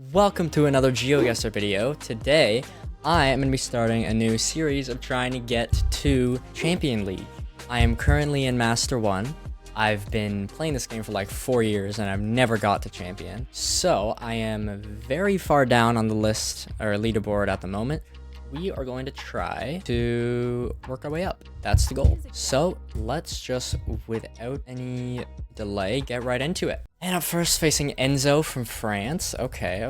Welcome to another Geoguessr video. Today, I am going to be starting a new series of trying to get to Champion League. I am currently in Master 1. I've been playing this game for like 4 years and I've never got to Champion. So, I am very far down on the list or leaderboard at the moment. We are going to try to work our way up. That's the goal. So, let's just, without any delay, get right into it. And up first, facing Enzo from France. Okay.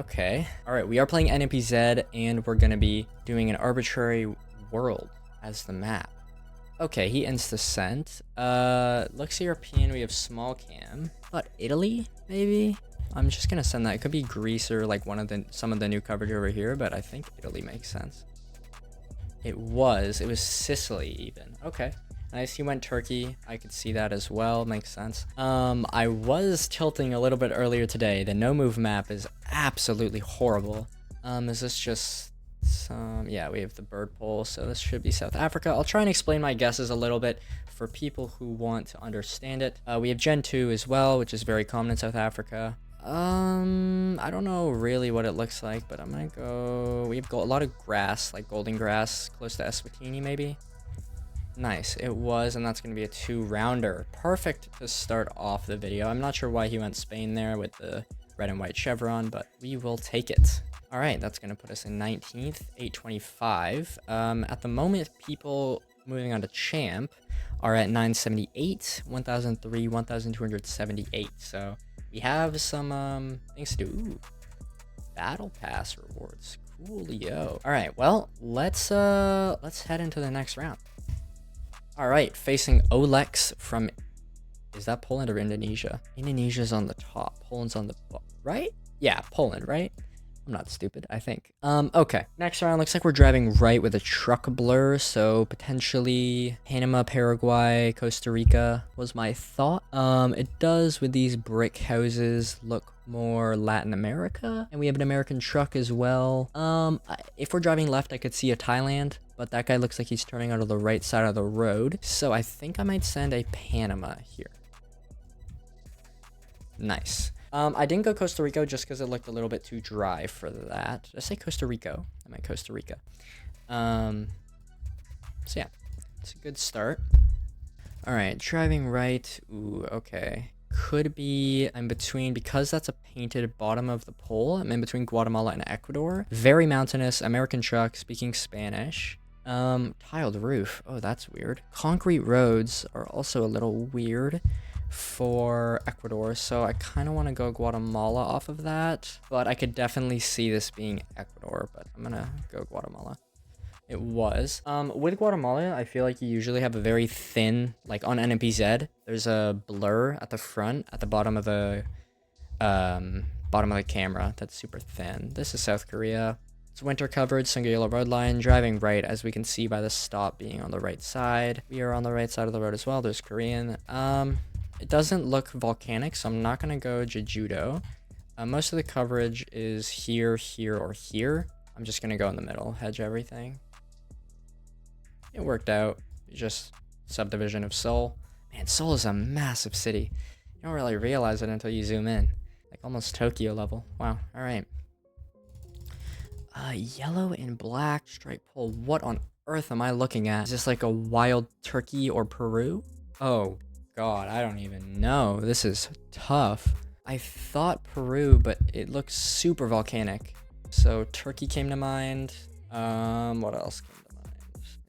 All right, we are playing NPZ, and we're going to be doing an arbitrary world as the map. Okay, he insta-sent. Looks European, we have small cam. But Italy, maybe? I'm just going to send that. It could be Greece or like some of the new coverage over here, but I think Italy makes sense. It was Sicily even. Okay. Nice, he went Turkey. I could see that as well. Makes sense. I was tilting a little bit earlier today. The no move map is absolutely horrible. Is this just some... Yeah, we have the bird pole, so this should be South Africa. I'll try and explain my guesses a little bit for people who want to understand it. We have Gen 2 as well, which is very common in South Africa. I don't know really what it looks like, but I'm gonna go... We've got a lot of grass, like golden grass, close to Eswatini maybe. Nice, it was, and that's going to be a 2-rounder. Perfect to start off the video. I'm not sure why he went Spain there with the red and white chevron, but we will take it. All right, that's going to put us in 19th, 825. At the moment, people moving on to Champ are at 978, 1003, 1278. So we have some things to do. Ooh, battle pass rewards. Coolio. All right, well, let's head into the next round. All right, facing Olex from, is that Poland or Indonesia? Indonesia's on the top, Poland's on the bottom, right? Yeah, Poland, right? I'm not stupid, I think. Okay, next round looks like we're driving right with a truck blur, so potentially Panama, Paraguay, Costa Rica was my thought. It does, with these brick houses, look more Latin America, and we have an American truck as well. If we're driving left, I could see a Thailand, but that guy looks like he's turning out of the right side of the road, so I think I might send a Panama here. Nice. I didn't go Costa Rica just because it looked a little bit too dry for that. Did I say Costa Rica? I meant Costa Rica. So yeah, it's a good start. All right, driving right. Ooh, okay. Could be in between, because that's a painted bottom of the pole. I'm in between Guatemala and Ecuador. Very mountainous, American truck, speaking Spanish. Tiled roof. Oh, that's weird. Concrete roads are also a little weird for Ecuador, so I kind of want to go Guatemala off of that, but I could definitely see this being Ecuador, but I'm gonna go Guatemala. It was. With Guatemala, I feel like you usually have a very thin, like on NPZ, there's a blur at the front, at the bottom of the camera that's super thin. This is South Korea. It's winter coverage, single yellow road line, driving right, as we can see by the stop being on the right side. We are on the right side of the road as well. There's Korean. It doesn't look volcanic, so I'm not going to go Jejudo. Most of the coverage is here, here, or here. I'm just going to go in the middle, hedge everything. It worked out. Just subdivision of Seoul. Man, Seoul is a massive city. You don't really realize it until you zoom in. Like almost Tokyo level. Wow, all right. Yellow and black stripe pole. What on earth am I looking at? Is this like a wild Turkey or Peru? Oh God, I don't even know. This is tough. I thought Peru, but it looks super volcanic. So Turkey came to mind. What else came to mind?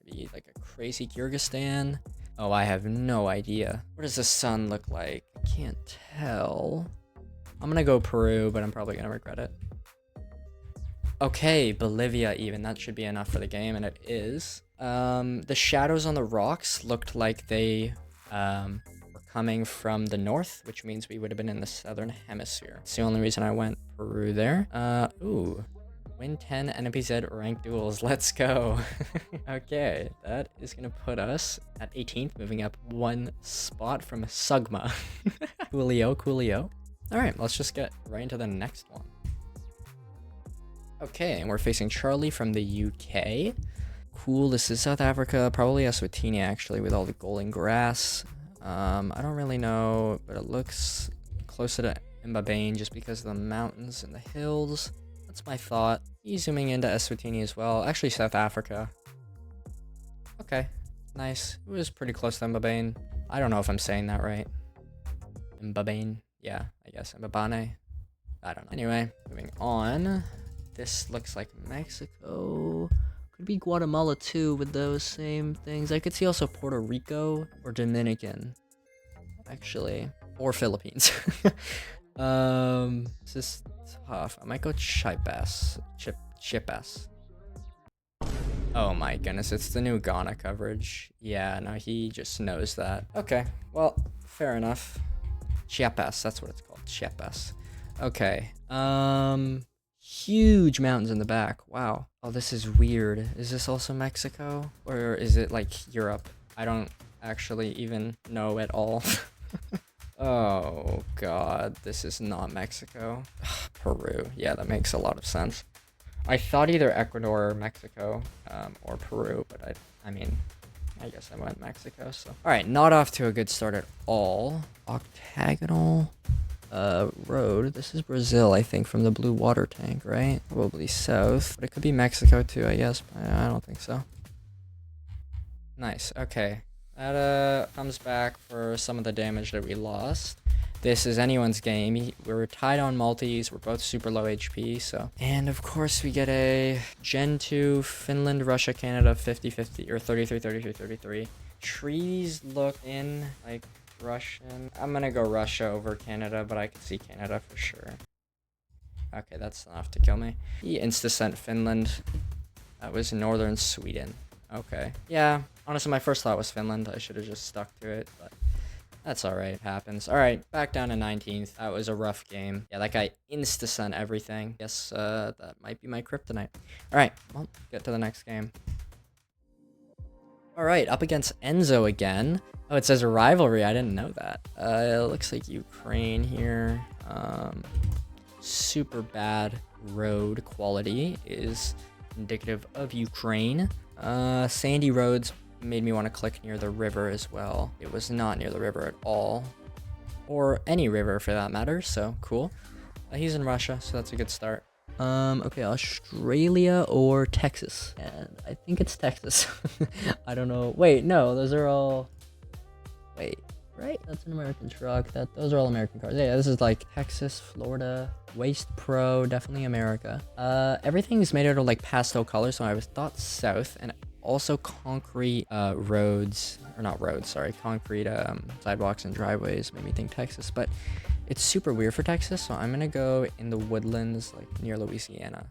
Maybe like a crazy Kyrgyzstan. Oh, I have no idea. What does the sun look like? I can't tell. I'm gonna go Peru, but I'm probably gonna regret it. Okay, Bolivia even. That should be enough for the game, and it is. The shadows on the rocks looked like they were coming from the north, which means we would have been in the southern hemisphere. It's the only reason I went Peru there. Ooh. Win 10 NPZ ranked duels. Let's go. Okay, that is going to put us at 18th, moving up 1 spot from Sugma. Coolio. All right, let's just get right into the next one. Okay, and we're facing Charlie from the UK. Cool, this is South Africa, probably Eswatini actually, with all the golden grass. I don't really know, but it looks closer to Mbabane just because of the mountains and the hills. That's my thought. He's zooming into Eswatini as well. Actually, South Africa. Okay, nice. It was pretty close to Mbabane. I don't know if I'm saying that right. Mbabane. Yeah, I guess. Mbabane. I don't know. Anyway, moving on. This looks like Mexico. Could be Guatemala too with those same things. I could see also Puerto Rico or Dominican. Actually. Or Philippines. This is tough. I might go Chiapas. Chiapas. Oh my goodness, it's the new Ghana coverage. Yeah, no, he just knows that. Okay, well, fair enough. Chiapas, that's what it's called. Chiapas. Okay. Huge mountains in the back. Wow. Oh, this is weird. Is this also Mexico? Or is it like Europe? I don't actually even know at all. Oh god, this is not Mexico. Peru. Yeah, that makes a lot of sense. I thought either Ecuador or Mexico, or Peru, but I mean, I guess I went Mexico, so. Alright, not off to a good start at all. Octagonal road. This is Brazil, I think, from the blue water tank, right? Probably south, but it could be Mexico too, I guess. I don't think so. Nice, okay. That comes back for some of the damage that we lost. This is anyone's game. We're tied on multis. We're both super low HP, so. And of course we get a Gen 2 Finland, Russia, Canada 50-50 or 33-33-33. Trees look in like Russian. I'm gonna go Russia over Canada, but I can see Canada for sure. Okay, that's enough to kill me. He insta-sent Finland. That was northern Sweden. Okay. Yeah, honestly, my first thought was Finland. I should have just stuck to it, but that's alright. It happens. Alright, back down to 19th. That was a rough game. Yeah, that guy insta-sent everything. Guess that might be my kryptonite. Alright, well, get to the next game. Alright, up against Enzo again. Oh, it says a rivalry. I didn't know that. It looks like Ukraine here. Super bad road quality is indicative of Ukraine. Sandy roads made me want to click near the river as well. It was not near the river at all. Or any river for that matter, so cool. He's in Russia, so that's a good start. Okay, Australia or Texas? And I think it's Texas. I don't know. Wait, no, those are all... Wait, right? That's an American truck. Those are all American cars. Yeah, this is like Texas, Florida, Waste Pro, definitely America. Everything's made out of like pastel colors, so I was thought south, and also concrete roads, or not roads, sorry, concrete sidewalks and driveways made me think Texas, but it's super weird for Texas, so I'm gonna go in the woodlands, like near Louisiana.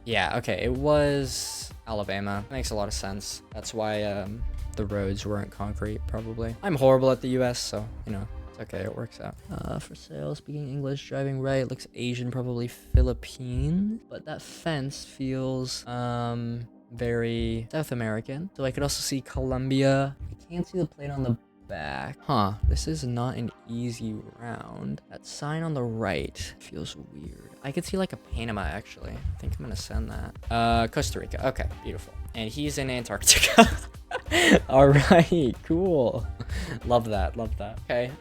Yeah, okay, it was Alabama. Makes a lot of sense. That's why the roads weren't concrete, probably. I'm horrible at the US, so, you know, it's okay, it works out. For sale, speaking English, driving right, looks Asian, probably Philippines, but that fence feels, very South American. So I could also see Colombia. I can't see the plate on the back. Huh, this is not an easy round. That sign on the right feels weird. I could see like a Panama, actually. I think I'm gonna send that. Costa Rica. Okay, beautiful. And he's in Antarctica. All right, cool. Love that, love that. Okay,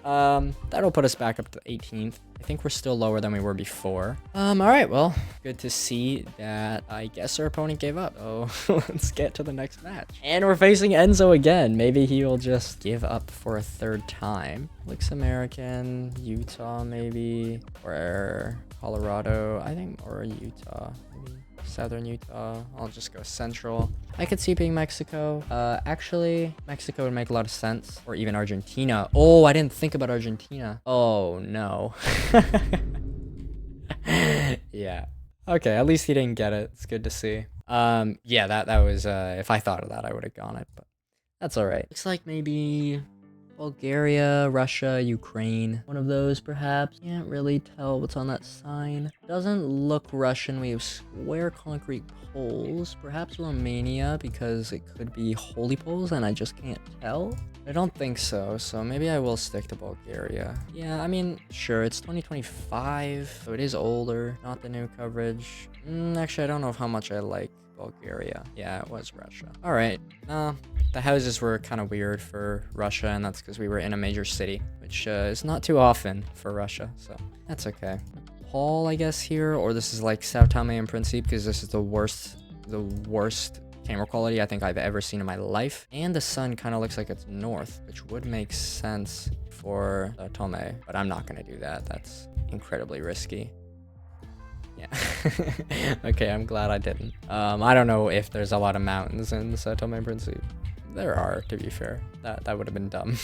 that'll put us back up to 18th. I think we're still lower than we were before. All right, well, good to see that. I guess our opponent gave up. So let's get to the next match. And we're facing Enzo again. Maybe he'll just give up for a third time. Looks American, Utah maybe, or Colorado, I think, or Utah, maybe. Southern Utah. I'll just go central. I could see it being Mexico. Actually, Mexico would make a lot of sense. Or even Argentina. Oh, I didn't think about Argentina. Oh, no. Yeah. Okay, at least he didn't get it. It's good to see. Yeah, that was, if I thought of that, I would have gone it, but that's all right. Looks like maybe Bulgaria, Russia, Ukraine. One of those, perhaps. Can't really tell what's on that sign. Doesn't look Russian. We have square concrete poles. Perhaps Romania, because it could be holy poles, and I just can't tell. I don't think so, so maybe I will stick to Bulgaria. Yeah, I mean, sure, it's 2025, so it is older. Not the new coverage. Actually, I don't know how much I like Bulgaria. Yeah, it was Russia. All right. The houses were kind of weird for Russia, and that's because we were in a major city, which is not too often for Russia, so that's okay. Nepal, I guess, here, or this is like Sao Tome and Principe, because this is the worst camera quality I think I've ever seen in my life. And the sun kind of looks like it's north, which would make sense for Tome, but I'm not gonna do that. That's incredibly risky. Yeah. Okay, I'm glad I didn't. I don't know if there's a lot of mountains in Sao Tome and Principe. There are, to be fair. That would have been dumb.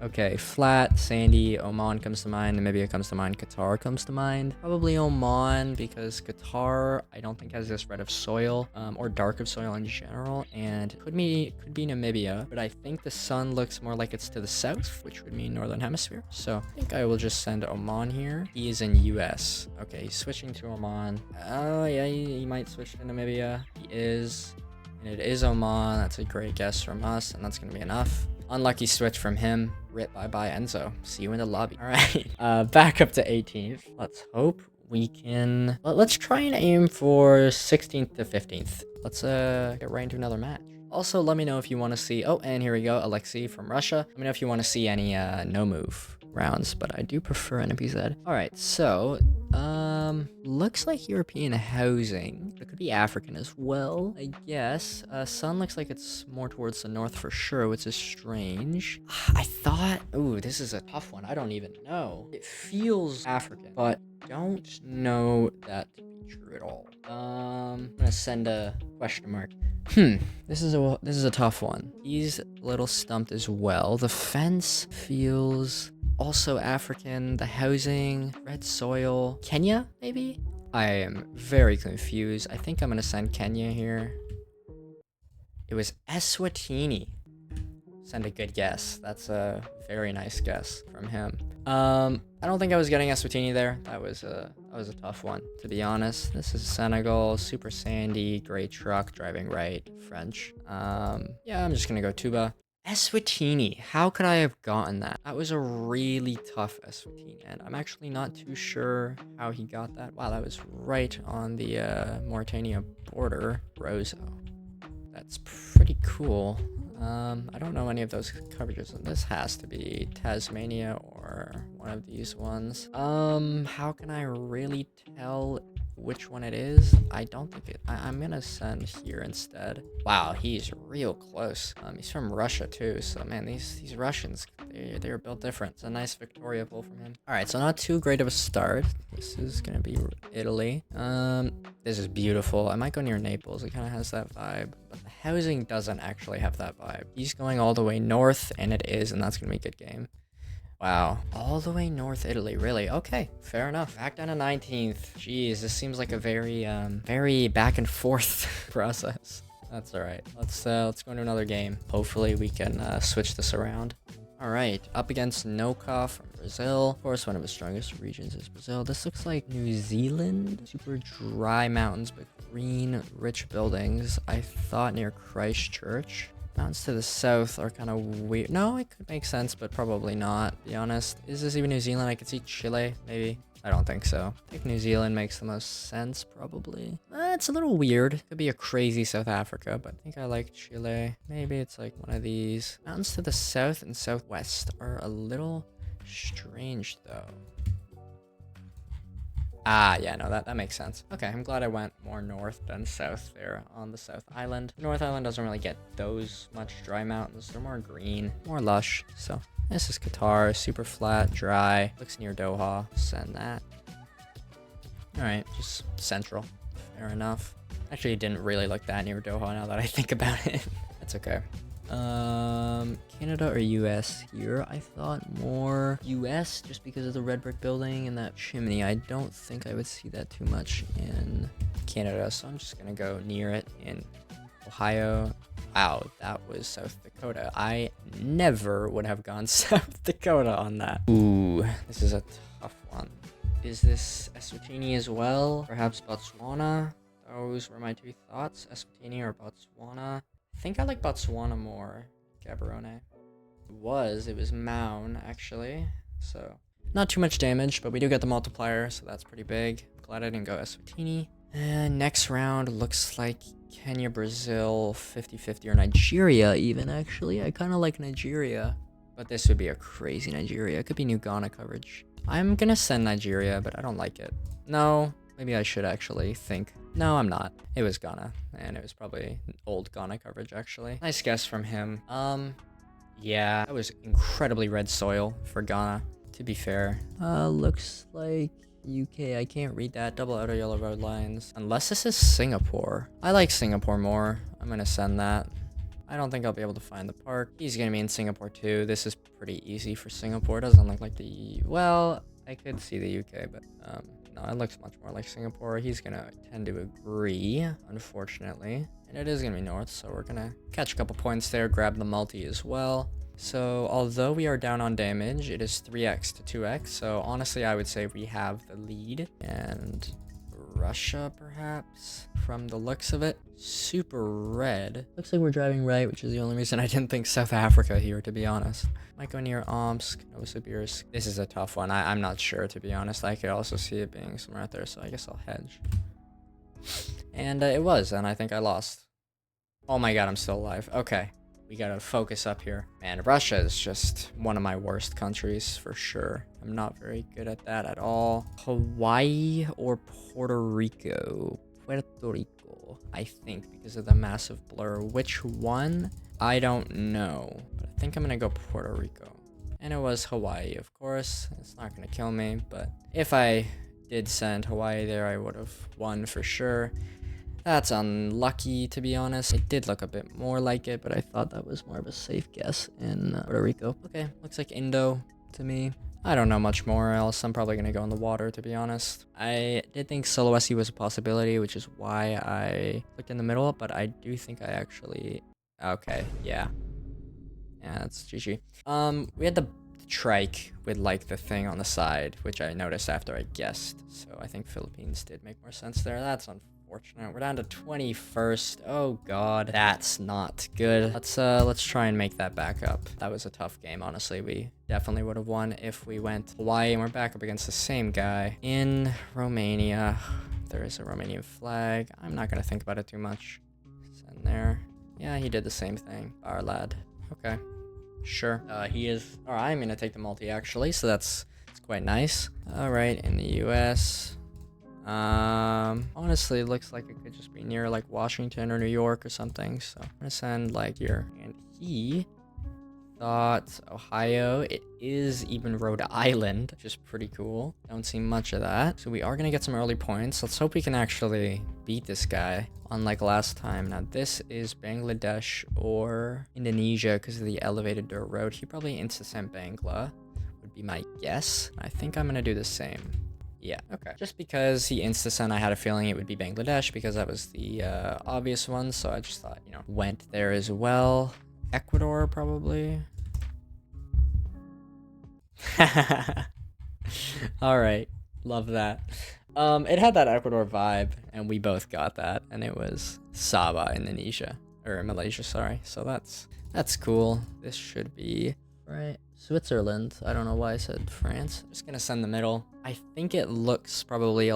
Okay, flat, sandy, Oman comes to mind, Namibia comes to mind, Qatar comes to mind. Probably Oman, because Qatar, I don't think has this red of soil, or dark of soil in general, and could be Namibia, but I think the sun looks more like it's to the south, which would mean Northern Hemisphere. So I think I will just send Oman here. He is in US. Okay, he's switching to Oman. Oh yeah, he might switch to Namibia. He is, and it is Oman. That's a great guess from us, and that's gonna be enough. Unlucky switch from him. Rip, bye-bye, Enzo. See you in the lobby. All right, back up to 18th. Let's hope we can... Let's try and aim for 16th to 15th. Let's get right into another match. Also, let me know if you want to see... Oh, and here we go, Alexei from Russia. Let me know if you want to see any no-move rounds, but I do prefer NPZ. All right, so... looks like European housing. It could be African as well, I guess. Sun looks like it's more towards the north for sure, which is strange. I thought... Ooh, this is a tough one. I don't even know. It feels African, but don't know that to be true at all. I'm gonna send a question mark. This is a tough one. He's a little stumped as well. The fence feels also African. The housing, red soil, Kenya maybe? I am very confused. I think I'm gonna send Kenya here. It was Eswatini. Send a good guess. That's a very nice guess from him. I don't think I was getting Eswatini there. That was a tough one, to be honest. This is Senegal, super sandy, gray truck, driving right, French. Yeah, I'm just gonna go Tuba. Eswatini, how could I have gotten that? That was a really tough Eswatini, and I'm actually not too sure how he got that. Wow, that was right on the Mauritania border. Roso. That's pretty cool. I don't know any of those coverages, and this has to be Tasmania or one of these ones. How can I really tell which one it is? I don't think it... I'm gonna send here instead. Wow, he's real close. He's from Russia too, so man, these Russians, they're built different. It's a nice Victoria pull from him. Alright, so not too great of a start. This is gonna be Italy. This is beautiful. I might go near Naples. It kind of has that vibe, but the housing doesn't actually have that vibe. He's going all the way north, and it is, and that's gonna be a good game. Wow, all the way north Italy, really? Okay, fair enough. Back down to 19th. Jeez, this seems like a very back and forth process. That's all right. Let's go into another game. Hopefully we can switch this around. All right, up against Noka from Brazil. Of course, one of the strongest regions is Brazil. This looks like New Zealand. Super dry mountains, but green, rich buildings. I thought near Christchurch. Mountains to the south are kind of weird. No, it could make sense, but probably not, to be honest. Is this even New Zealand? I could see Chile, maybe. I don't think so. I think New Zealand makes the most sense, probably. It's a little weird. Could be a crazy South Africa, but I think I like Chile. Maybe it's like one of these. Mountains to the south and southwest are a little strange, though. Ah, yeah, no, that makes sense. Okay, I'm glad I went more north than south there on the South Island. North Island doesn't really get those much dry mountains. They're more green, more lush. So this is Qatar, super flat, dry. Looks near Doha. Send that. All right, just central. Fair enough. Actually, it didn't really look that near Doha now that I think about it. That's okay. Canada or US here? I thought more US just because of the red brick building and that chimney. I don't think I would see that too much in Canada, so I'm just gonna go near it in Ohio. Wow, that was South Dakota. I never would have gone South Dakota on that. Ooh, this is a tough one. Is this Eswatini as well? Perhaps Botswana? Those were my two thoughts. Eswatini or Botswana? I think I like Botswana more. Gaborone. It was Maun, actually. So, not too much damage, but we do get the multiplier, so that's pretty big. Glad I didn't go Eswatini. And next round looks like Kenya, Brazil, 50-50, or Nigeria even, actually. I kind of like Nigeria. But this would be a crazy Nigeria. It could be new Ghana coverage. I'm gonna send Nigeria, but I don't like it. No, maybe I should actually think. No, I'm not. It was Ghana, and it was probably old Ghana coverage, actually. Nice guess from him. Yeah, that was incredibly red soil for Ghana, to be fair. Looks like UK. I can't read that. Double outer yellow road lines. Unless this is Singapore. I like Singapore more. I'm gonna send that. I don't think I'll be able to find the park. He's gonna be in Singapore too. This is pretty easy for Singapore. Doesn't look like the... Well, I could see the UK, but no, it looks much more like Singapore. He's gonna tend to agree, unfortunately. And it is gonna be north, so we're gonna catch a couple points there, grab the multi as well. So although we are down on damage, it is 3x to 2x. So honestly, I would say we have the lead. And Russia, perhaps, from the looks of it. Super red. Looks like we're driving right, which is the only reason I didn't think South Africa here, to be honest. Might go near Omsk, Novosibirsk. This is a tough one. I'm not sure, to be honest. I could also see it being somewhere out there, so I guess I'll hedge. And it was, and I think I lost. Oh my god, I'm still alive. Okay. We gotta focus up here. Man, Russia is just one of my worst countries for sure. I'm not very good at that at all. Hawaii or Puerto Rico? Puerto Rico, I think, because of the massive blur. Which one? I don't know. But I think I'm gonna go Puerto Rico. And it was Hawaii, of course. It's not gonna kill me, but if I did send Hawaii there, I would have won for sure. That's unlucky, to be honest. It did look a bit more like it, but I thought that was more of a safe guess in Puerto Rico. Okay, looks like Indo to me. I don't know much more else. I'm probably going to go in the water, to be honest. I did think Sulawesi was a possibility, which is why I clicked in the middle, but I do think I actually... Okay, yeah. Yeah, that's GG. We had the trike with, like, the thing on the side, which I noticed after I guessed. So I think Philippines did make more sense there. That's unfortunate. We're down to 21st. Oh god, that's not good. Let's try and make that back up. That was a tough game, honestly. We definitely would have won if we went Hawaii, and we're back up against the same guy in Romania. There is a Romanian flag. I'm not gonna think about it too much. Send there. Yeah, he did the same thing. Our lad. Okay, sure. He is. All right, I'm gonna take the multi actually, so that's quite nice. All right, in the U.S. Honestly, it looks like it could just be near like Washington or New York or something. So I'm gonna send like here. And he thought Ohio. It is even Rhode Island, which is pretty cool. Don't see much of that. So we are gonna get some early points. Let's hope we can actually beat this guy, unlike last time. Now this is Bangladesh or Indonesia because of the elevated dirt road. He probably insta-sent Bangla, would be my guess. I think I'm gonna do the same. Yeah, okay. Just because he insta-sent, I had a feeling it would be Bangladesh because that was the obvious one. So I just thought, you know, went there as well. Ecuador, probably. All right. Love that. It had that Ecuador vibe, and we both got that. And it was Sabah, Indonesia. Or Malaysia, sorry. So that's cool. This should be... Right. Switzerland. I don't know why I said France. I'm just gonna send the middle. I think it looks probably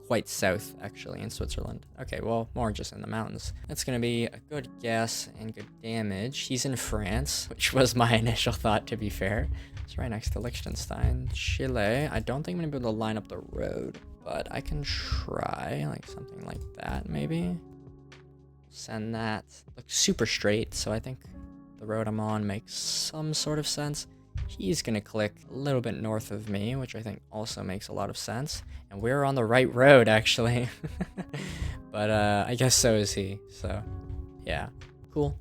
quite south, actually, in Switzerland. Okay, well, more just in the mountains. That's gonna be a good guess and good damage. He's in France, which was my initial thought, to be fair. It's right next to Liechtenstein. Chile. I don't think I'm gonna be able to line up the road, but I can try, like, something like that, maybe. Send that. Looks super straight, so I think the road I'm on makes some sort of sense. He's gonna click a little bit north of me, which I think also makes a lot of sense. And we're on the right road, actually. But I guess so is he. So, yeah. Cool.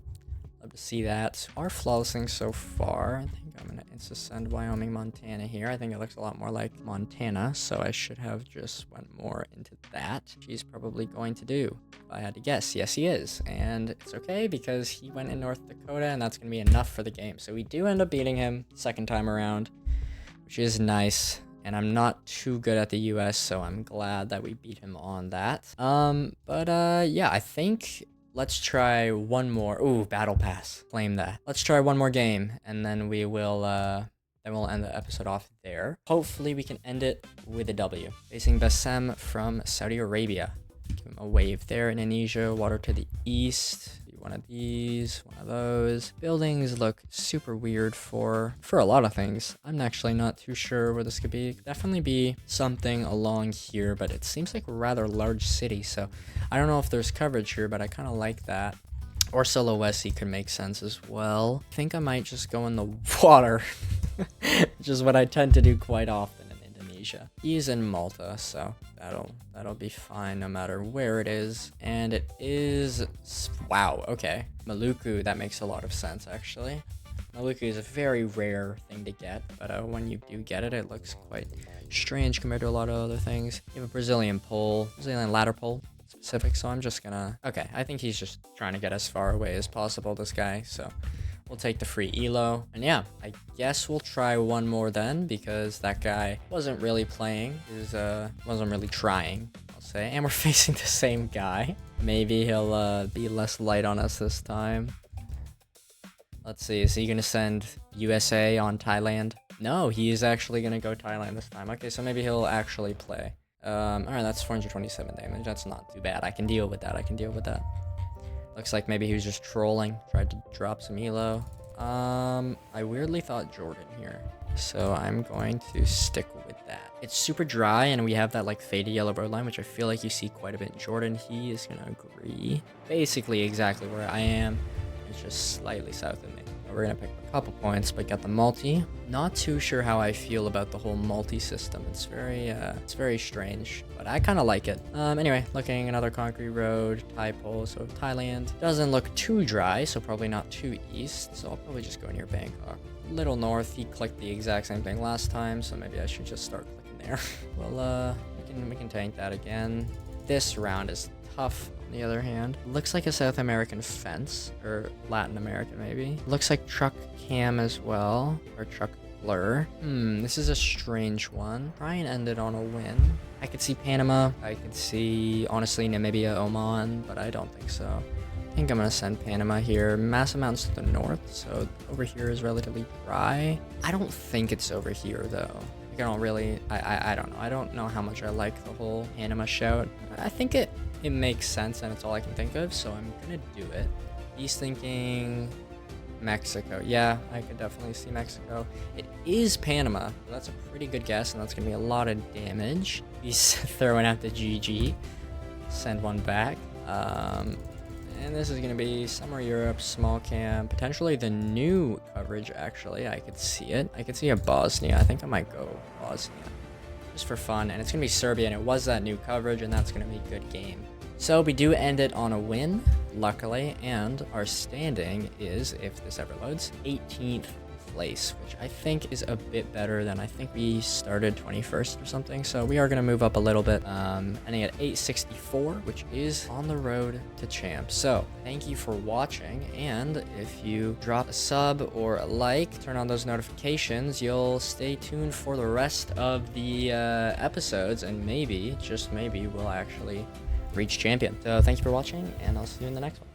Love to see that. Our flawless thing so far. I think I'm gonna insta-send Wyoming, Montana here. I think it looks a lot more like Montana, so I should have just went more into that. He's probably going to do. If I had to guess, yes he is. And it's okay because he went in North Dakota, and that's gonna be enough for the game. So we do end up beating him second time around, which is nice. And I'm not too good at the US, so I'm glad that we beat him on that. Yeah, I think let's try one more. Ooh, battle pass. Claim that. Let's try one more game, and then we will we'll end the episode off there. Hopefully we can end it with a W. Facing Bassem from Saudi Arabia. Give him a wave there. Indonesia, water to the east. one of these, one of those. Buildings look super weird for a lot of things. I'm actually not too sure where this could be. It could definitely be something along here, but it seems like a rather large city, so I don't know if there's coverage here, but I kind of like that. Or Sulawesi could make sense as well. I think I might just go in the water, which is what I tend to do quite often in Indonesia. He's in Malta, so that'll be fine no matter where it is. And it is, wow, okay. Maluku, that makes a lot of sense actually. Maluku is a very rare thing to get, but when you do get it, it looks quite strange compared to a lot of other things. You have a Brazilian pole, Brazilian ladder pole. Specific, so I'm just gonna, okay, I think he's just trying to get as far away as possible, this guy, so we'll take the free elo. And yeah, I guess we'll try one more then, because that guy wasn't really playing, wasn't really trying, I'll say. And we're facing the same guy. Maybe he'll be less light on us this time. Let's see, is he gonna send USA on Thailand? No, he is actually gonna go Thailand this time. Okay, so maybe he'll actually play. Alright, that's 427 damage. That's not too bad. I can deal with that. Looks like maybe he was just trolling. Tried to drop some elo. I weirdly thought Jordan here, so I'm going to stick with that. It's super dry, and we have that like faded yellow road line, which I feel like you see quite a bit in Jordan. He is gonna agree. Basically exactly where I am. It's just slightly south of me. We're gonna pick a couple points, but get the multi. Not too sure how I feel about the whole multi system. It's very strange, but I kind of like it. Anyway, looking another concrete road, Thai pole, so Thailand. Doesn't look too dry, so probably not too east. So I'll probably just go near Bangkok. Little north. He clicked the exact same thing last time, so maybe I should just start clicking there. Well, we can tank that again. This round is tough. On the other hand, looks like a South American fence, or Latin American maybe. Looks like truck cam as well, or truck blur. This is a strange one. Try and end it on a win. I could see Panama. I could see, honestly, Namibia, Oman, but I don't think so. I think I'm gonna send Panama here. Massive mountains to the north, so over here is relatively dry. I don't think it's over here though. Like, I don't really, I don't know. I don't know how much I like the whole Panama shout. I think it makes sense, and it's all I can think of, so I'm gonna do it. He's thinking Mexico. Yeah, I could definitely see Mexico. It is Panama, so that's a pretty good guess, and that's gonna be a lot of damage. He's throwing out the GG. Send one back. And this is gonna be somewhere Europe, small camp, potentially the new coverage. Actually, I could see it. I could see a Bosnia. I think I might go Bosnia. Just for fun, and it's gonna be Serbia, and it was that new coverage, and that's gonna be a good game. So we do end it on a win, luckily, and our standing is, if this ever loads, 18th place, which I think is a bit better than, I think we started 21st or something, so we are going to move up a little bit, ending at 864, which is on the road to champ. So thank you for watching, and if you drop a sub or a like, turn on those notifications, you'll stay tuned for the rest of the episodes, and maybe, just maybe, we'll actually reach champion. So thank you for watching, and I'll see you in the next one.